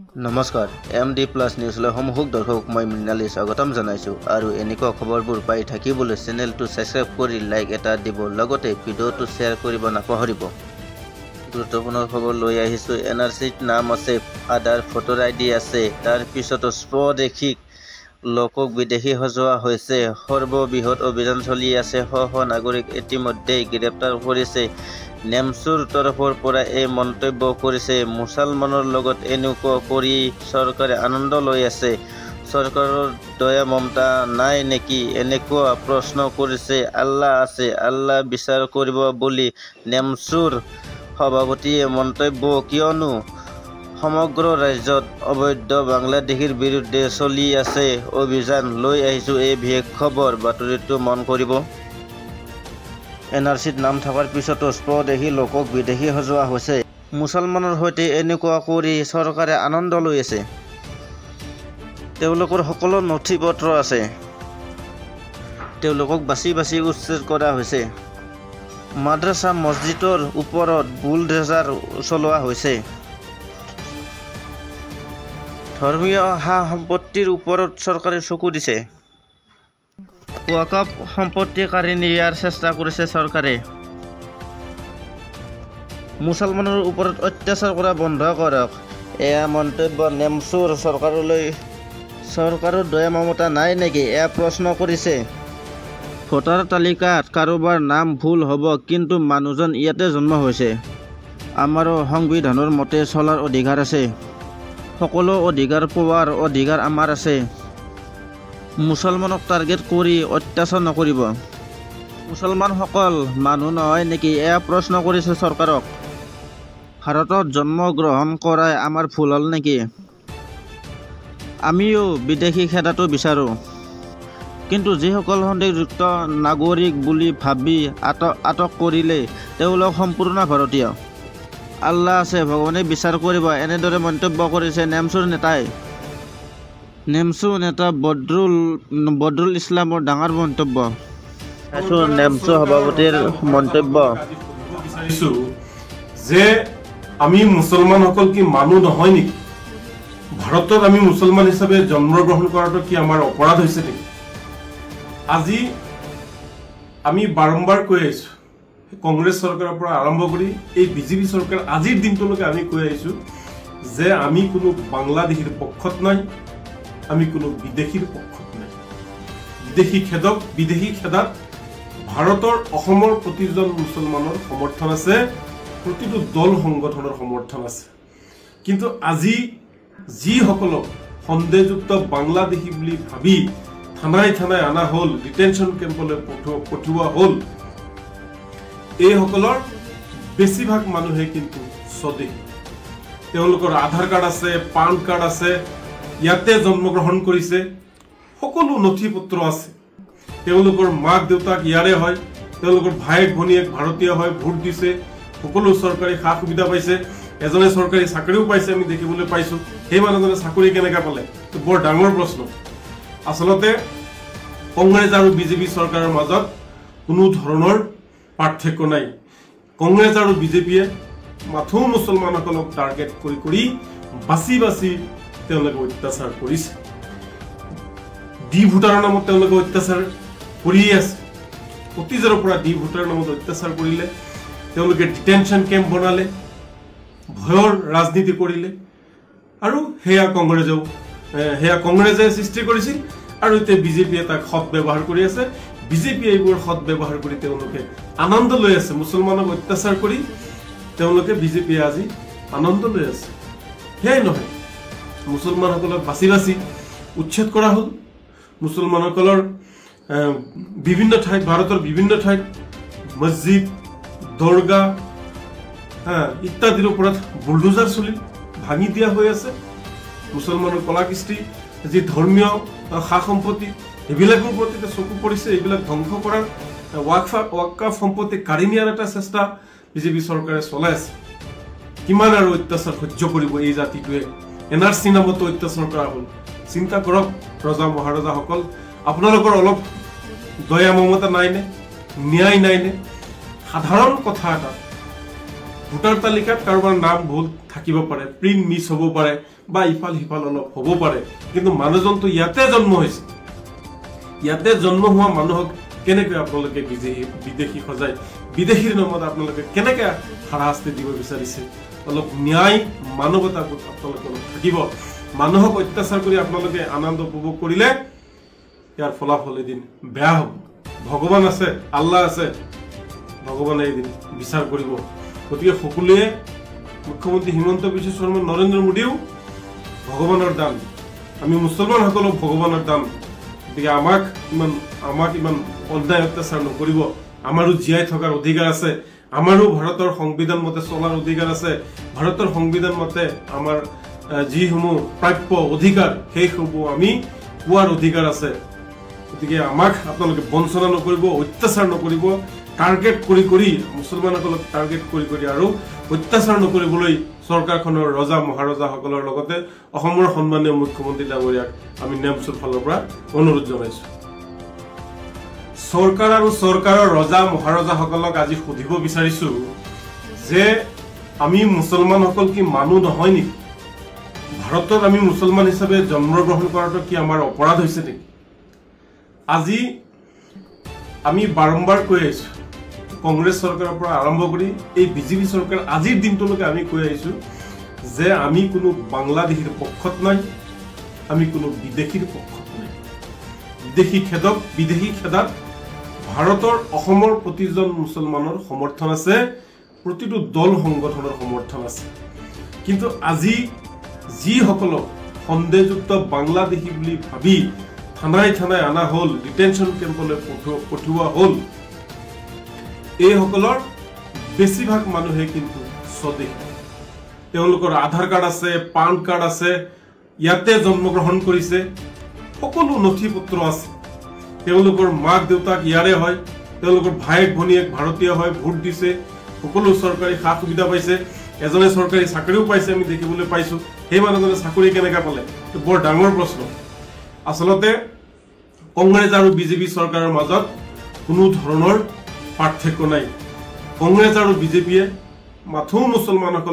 নমস্কাৰ MD plus নিউজলৈ সমূহ দৰ্শক মই মৃণালী স্বাগতম জনাইছোঁ আৰু এনেকুৱা খবৰবোৰ পাই থাকিবলৈ চেনেলটো ছাবস্ক্ৰাইব কৰি লাইক এটা দিব লগতে ভিডিঅ'টো শ্বেয়াৰ কৰিব নাপাহৰিব। গুৰুত্বপূৰ্ণ খবৰ লৈ আহিছোঁ। NRCত নাম আছে, আধাৰ ভোটাৰ ID আছে, তাৰ পিছতো স্বদেশীক লোকক বিদেশী সজোৱা হৈছে। সৰ্ববৃহৎ অভিযান চলি আছে। শ নাগৰিক ইতিমধ্যেই গ্ৰেপ্তাৰ কৰিছে। নেমচুৰ তৰফৰ পৰা এই মন্তব্য কৰিছে। মুছলমানৰ লগত এনেকুৱা কৰি চৰকাৰে আনন্দ লৈ আছে। চৰকাৰৰ দয়া মমতা নাই নেকি? এনেকুৱা প্ৰশ্ন কৰিছে। আল্লাহ আছে, আল্লাহ বিচাৰ কৰিব বুলি নেমচুৰ সভাপতিয়ে মন্তব্য। কিয়নো সমগ্ৰ ৰাজ্যত অবৈধ বাংলাদেশীৰ বিৰুদ্ধে চলি আছে অভিযান। লৈ আহিছোঁ এই বিশেষ খবৰ, বাতৰিটো মন কৰিব। NRCত নাম থকাৰ পিছতো স্বদেশী লোকক বিদেশী সজোৱা হৈছে। মুছলমানৰ সৈতে এনেকুৱা কৰি চৰকাৰে আনন্দ লৈ আছে। তেওঁলোকৰ সকলো নথি পত্ৰ আছে। তেওঁলোকক বাছি বাছি উচ্ছেদ কৰা হৈছে। মাদ্ৰাছা মছজিদৰ ওপৰত বুলডেজাৰ চলোৱা হৈছে। ধৰ্মীয় সা সম্পত্তিৰ ওপৰত চৰকাৰে চকু দিছে। ৱাকফ সম্পত্তি কাঢ়ি নিয়াৰ চেষ্টা কৰিছে চৰকাৰে। মুছলমানৰ ওপৰত অত্যাচাৰ কৰা বন্ধ কৰক, এয়া মন্তব্য নেমচুৰ। চৰকাৰৰ দয়া মমতা নাই নেকি? এয়া প্ৰশ্ন কৰিছে। ভোটাৰ তালিকাত কাৰোবাৰ নাম ভুল হ'ব, কিন্তু মানুহজন ইয়াতে জন্ম হৈছে। আমাৰো সংবিধানৰ মতে চলাৰ অধিকাৰ আছে। সকলো অধিকাৰ পোৱাৰ অধিকাৰ আমাৰ আছে। মুছলমানক টাৰ্গেট কৰি অত্যাচাৰ নকৰিব। মুছলমানসকল মানুহ নহয় নেকি? এয়া প্ৰশ্ন কৰিছে চৰকাৰক। ভাৰতত জন্মগ্ৰহণ কৰাই আমাৰ ভুল হ'ল নেকি? আমিও বিদেশী খেদাটো বিচাৰোঁ, কিন্তু যিসকল সন্দেহযুক্ত নাগৰিক বুলি ভাবি আটক কৰিলে তেওঁলোক সম্পূৰ্ণ ভাৰতীয়। আল্লাহ আছে, ভগৱানে বিচাৰ কৰিব, এনেদৰে মন্তব্য কৰিছে নেমচুৰ নেতাই। নেমচু নেতা বদৰুল ইছলামৰ ডাঙৰ মন্তব্য। নেমচু সভাপতিৰ মন্তব্য যে আমি মুছলমানসকল কি মানুহ নহয় নেকি? ভাৰতত আমি মুছলমান হিচাপে জন্মগ্ৰহণ কৰাটো কি আমাৰ অপৰাধ হৈছে নেকি? আজি আমি বাৰম্বাৰ কৈ আহিছোঁ, কংগ্ৰেছ চৰকাৰৰ পৰা আৰম্ভ কৰি এই বিজেপি চৰকাৰ আজিৰ দিনটোলৈকে আমি কৈ আহিছোঁ যে আমি কোনো বাংলাদেশীৰ পক্ষত নাই, আমি কোনো বিদেশীৰ পক্ষত নাই। বিদেশী খেদাত ভাৰতৰ অসমৰ প্ৰতিজন মুছলমানৰ সমৰ্থন আছে, প্ৰতিটো দল সংগঠনৰ সমৰ্থন আছে। কিন্তু আজি যিসকলক সন্দেহযুক্ত বাংলাদেশী বুলি ভাবি থানাই থানাই অনা হ'ল, ডিটেনশ্যন কেম্পলৈ পঠিওৱা হ'ল, এইসকলৰ বেছিভাগ মানুহে কিন্তু স্বদেশী। তেওঁলোকৰ আধাৰ কাৰ্ড আছে, পান কাৰ্ড আছে, ইয়াতে জন্মগ্ৰহণ কৰিছে, সকলো নথি পত্ৰ আছে। তেওঁলোকৰ মাক দেউতাক ইয়াৰে হয়, তেওঁলোকৰ ভায়েক ভনীয়েক ভাৰতীয় হয়, ভোট দিছে, সকলো চৰকাৰী সা সুবিধা পাইছে, এজনে চৰকাৰী চাকৰিও পাইছে, আমি দেখিবলৈ পাইছোঁ। সেই মানুহজনে চাকৰি কেনেকৈ পালে? বৰ ডাঙৰ প্ৰশ্ন। আচলতে কংগ্ৰেছ আৰু বিজেপি চৰকাৰৰ মাজত কোনো ধৰণৰ পাৰ্থক্য নাই। কংগ্ৰেছ আৰু বিজেপিয়ে মাথো মুছলমানসকলক টাৰ্গেট কৰি বাছি বাছি তেওঁলোকে অত্যাচাৰ কৰিছে। ডি ভোটাৰৰ নামত তেওঁলোকে অত্যাচাৰ কৰিয়ে আছে। অতীজৰ পৰা ডি ভোটাৰৰ নামত অত্যাচাৰ কৰিলে, তেওঁলোকে ডিটেনশ্যন কেম্প বনালে, ভয়ৰ ৰাজনীতি কৰিলে, আৰু সেয়া কংগ্ৰেছে সৃষ্টি কৰিছিল, আৰু এতিয়া বিজেপিয়ে তাক সৎ ব্যৱহাৰ কৰি আছে। বিজেপিয়ে এইবোৰ সৎ ব্যৱহাৰ কৰি তেওঁলোকে আনন্দ লৈ আছে। মুছলমানক অত্যাচাৰ কৰি তেওঁলোকে বিজেপিয়ে আজি আনন্দ লৈ আছে। সেয়াই নহয়, মুছলমানসকলক বাছি বাছি উচ্ছেদ কৰা হ'ল। মুছলমানসকলৰ বিভিন্ন ঠাইত, ভাৰতৰ বিভিন্ন ঠাইত মছজিদ, দৰগাহ ইত্যাদিৰ ওপৰত বুলডোজাৰ চলি ভাঙি দিয়া হৈ আছে। মুছলমানৰ কলা কৃষ্টি, যি ধৰ্মীয় সা সম্পত্তি, এইবিলাকৰ প্ৰতি চকু পৰিছে। এইবিলাক ধ্বংস কৰাৰ, ৱাকফ সম্পত্তি কাঢ়ি নিয়াৰ এটা চেষ্টা বিজেপি চৰকাৰে চলাই আছে। কিমান আৰু অত্যাচাৰ সহ্য কৰিব এই জাতিটোৱে? NRC নামতো অত্যাচাৰ কৰা হ'ল। চিন্তা কৰক ৰজা মহাৰজাসকল, আপোনালোকৰ অলপ দয়া মমতা নাইনে? ন্যায় নাইনে? সাধাৰণ কথা এটা, ভোটাৰ তালিকাত কাৰোবাৰ নাম ভুল থাকিব পাৰে, প্ৰিণ্ট মিছ হ'ব পাৰে, বা ইফাল সিফাল অলপ হ'ব পাৰে, কিন্তু মানুহজনটো ইয়াতে জন্ম হৈছে। ইয়াতে জন্ম হোৱা মানুহক কেনেকৈ আপোনালোকে বিদেশী সজাই বিদেশীৰ নামত আপোনালোকে কেনেকৈ হাৰাশাস্তি দিব বিচাৰিছে? অলপ ন্যায় মানৱতা আপোনালোকে অলপ থাকিব। মানুহক অত্যাচাৰ কৰি আপোনালোকে আনন্দ উপভোগ কৰিলে ইয়াৰ ফলাফল এদিন বেয়া হ'ব। ভগৱান আছে, আল্লাহ আছে, ভগৱানে এদিন বিচাৰ কৰিব। গতিকে সকলোৱে মুখ্যমন্ত্ৰী হিমন্ত বিশ্ব শৰ্মা, নৰেন্দ্ৰ মোদীও ভগৱানৰ দান, আমি মুছলমানসকলক ভগৱানৰ দান। গতিকে আমাক ইমান অন্যায় অত্যাচাৰ নকৰিব। আমাৰো জীয়াই থকাৰ অধিকাৰ আছে, আমাৰো ভাৰতৰ সংবিধান মতে চলাৰ অধিকাৰ আছে। ভাৰতৰ সংবিধান মতে আমাৰ যিসমূহ প্ৰাপ্য অধিকাৰ সেইসমূহ আমি পোৱাৰ অধিকাৰ আছে। গতিকে আমাক আপোনালোকে বঞ্চনা নকৰিব, অত্যাচাৰ নকৰিব। টাৰ্গেট কৰি মুছলমানসকলক টাৰ্গেট কৰি আৰু অত্যাচাৰ নকৰিবলৈ চৰকাৰখনৰ ৰজা মহাৰজাসকলৰ লগতে অসমৰ সন্মানীয় মুখ্যমন্ত্ৰী ডাঙৰীয়াক আমি নেমচুৰ ফালৰ পৰা অনুৰোধ জনাইছো। চৰকাৰ আৰু চৰকাৰৰ ৰজা মহাৰজাসকলক আজি সুধিব বিচাৰিছো যে আমি মুছলমানসকল কি মানুহ নহয় নেকি? ভাৰতত আমি মুছলমান হিচাপে জন্মগ্ৰহণ কৰাটো কি আমাৰ অপৰাধ হৈছে নেকি? আজি আমি বাৰম্বাৰ কৈ আহিছো, কংগ্ৰেছ চৰকাৰৰ পৰা আৰম্ভ কৰি এই বিজেপি চৰকাৰ আজিৰ দিনটোলৈকে আমি কৈ আহিছো যে আমি কোনো বাংলাদেশীৰ পক্ষত নাই, আমি কোনো বিদেশীৰ পক্ষত নাই। বিদেশী খেদাত ভাৰতৰ অসমৰ প্ৰতিজন মুছলমানৰ সমৰ্থন আছে, প্ৰতিটো দল সংগঠনৰ সমৰ্থন আছে। কিন্তু আজি যিসকলক সন্দেহযুক্ত বাংলাদেশী বুলি ভাবি থানাই অনা হ'ল, ডিটেনশ্যন কেম্পলৈ পঠিওৱা হ'ল, এইসকলৰ বেছিভাগ মানুহে কিন্তু স্বদেশী। তেওঁলোকৰ আধাৰ কাৰ্ড আছে, পান কাৰ্ড আছে, ইয়াতে জন্মগ্ৰহণ কৰিছে, সকলো নথি পত্ৰ আছে। তেওঁলোকৰ মাক দেউতাক ইয়াৰে হয়, তেওঁলোকৰ ভায়েক ভনীয়েক ভাৰতীয় হয়, ভোট দিছে, সকলো চৰকাৰী সা সুবিধা পাইছে, এজনে চৰকাৰী চাকৰিও পাইছে, আমি দেখিবলৈ পাইছো। সেই মানুহজনে চাকৰি কেনেকৈ পালে? বৰ ডাঙৰ প্ৰশ্ন। আচলতে কংগ্ৰেছ আৰু বিজেপি চৰকাৰৰ মাজত কোনো ধৰণৰ পাৰ্থক্য নাই। কংগ্ৰেছ আৰু বিজেপিয়ে মাথো মুছলমানসকল